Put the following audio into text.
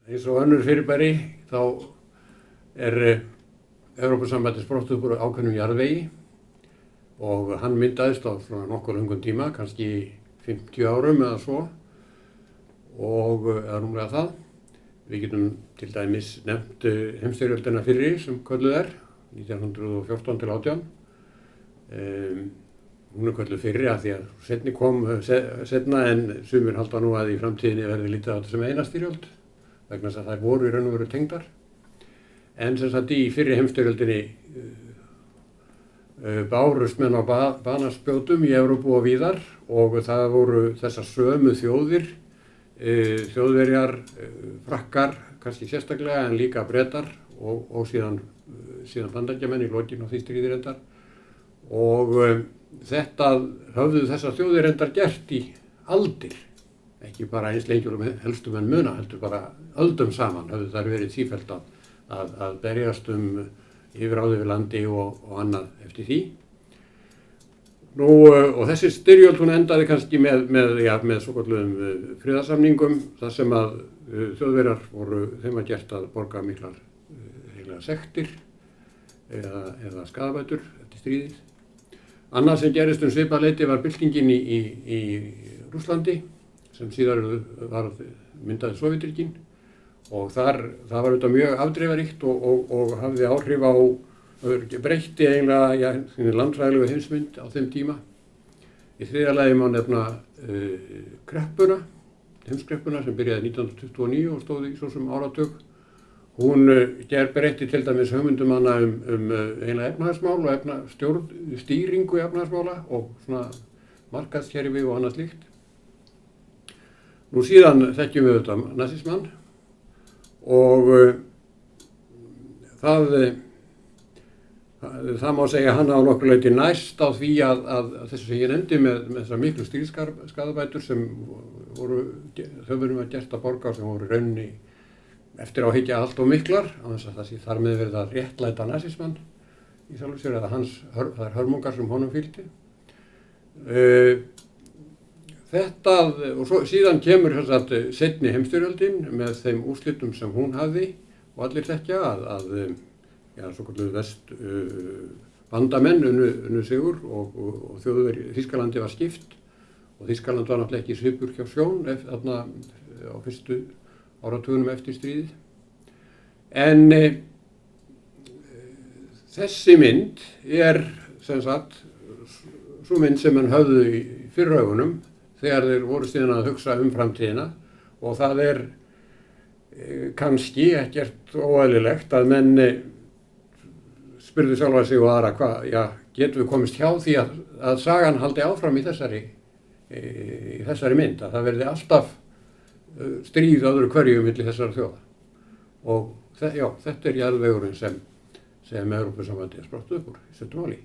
eins og önnur fyrirbæri þá Evrópusambandið sprottið upp úr ákveðnum jarðvegi og hann myndaðist á svona nokkur löngum tíma, kannski 50 árum eða svo og eða rúmlega það. Við getum til dæmis nefnt heimsstyrjöldina fyrri sem kölluð 1914 til 18. Hún kölluð fyrri af því að seinni kom seinna en sumir halda nú að í framtíðinni verði lítið á þetta sem eina styrjöld vegna þess að þær voru í raun og veru tengdar. En sem sagt í fyrri heimsstyrjöldinni bárust menn á banaspjótum í Evrópu og víðar og það voru þessar sömu þjóðir, Þjóðverjar, Frakkar, kannski sérstaklega en líka Bretar og síðan Bandaríkjamenn í lokin á því stríði reyndar. Og þetta höfðu þessar þjóðir reyndar gert í aldir, ekki bara eins lengi og helstu menn muna, heldur bara öldum saman höfðu þær verið sífellt að berjast yfirráð yfir landi og annað eftir því. Nú, og þessi styrjöld hún endaði kannski með svokölluðum friðarsamningum þar sem að Þjóðverjar þeim var gert að borga miklar sektir eða skaðabætur eftir stríðið. Annað sem gerist svipað leyti var byltingin í Rússlandi sem síðar myndaði Sovétríkin og það var auðvitað mjög afdrifaríkt og hafði áhrif á breytti eiginlega landfræðilegu heimsmynd á þeim tíma. Í þriðja lagi má nefna heimskreppuna sem byrjaði 1929 og stóð í svo sem áratug. Hún breytti til dæmis hugmyndum hana eiginlega efnahagsmál og stýringu efnahagsmála og svona markaðskerfi og annað slíkt. Nú síðan þekkjum við auðvitað nasismann og það má segja að hann á nokkuð leyti næst á því að þessu sem ég nefndi með þessar miklu stríðsskaðabætur sem Þjóðverjum var gert að borga sem voru í rauninni eftir á að hyggja allt of miklar á þess að það sé þar með verið að réttlæta nasismann í sjálfu sér eða þær hörmungar sem honum fylgdi. Þetta og síðan kemur seinni heimsstyrjöldin með þeim úrslitum sem hún hafði og allir þekkja að svokölluðu bandamenn unnu sigur og Þýskalandi var skipt og Þýskaland var náttúrulega ekki svipur hjá sjón þarna á fyrstu áratugunum eftir stríðið. En þessi mynd sem sagt sú mynd sem menn höfðu í fyrraugunum þegar þeir voru síðan að hugsa framtíðina og það kannski ekkert óeðlilegt að menn spurðu sjálfa sig og aðra getum við komist hjá því að sagan haldi áfram í þessari mynd, að það verði alltaf stríð öðru hverju milli þessara þjóða. Og þetta jarðvegurinn sem Evrópusambandið sprottið upp úr í stuttu máli.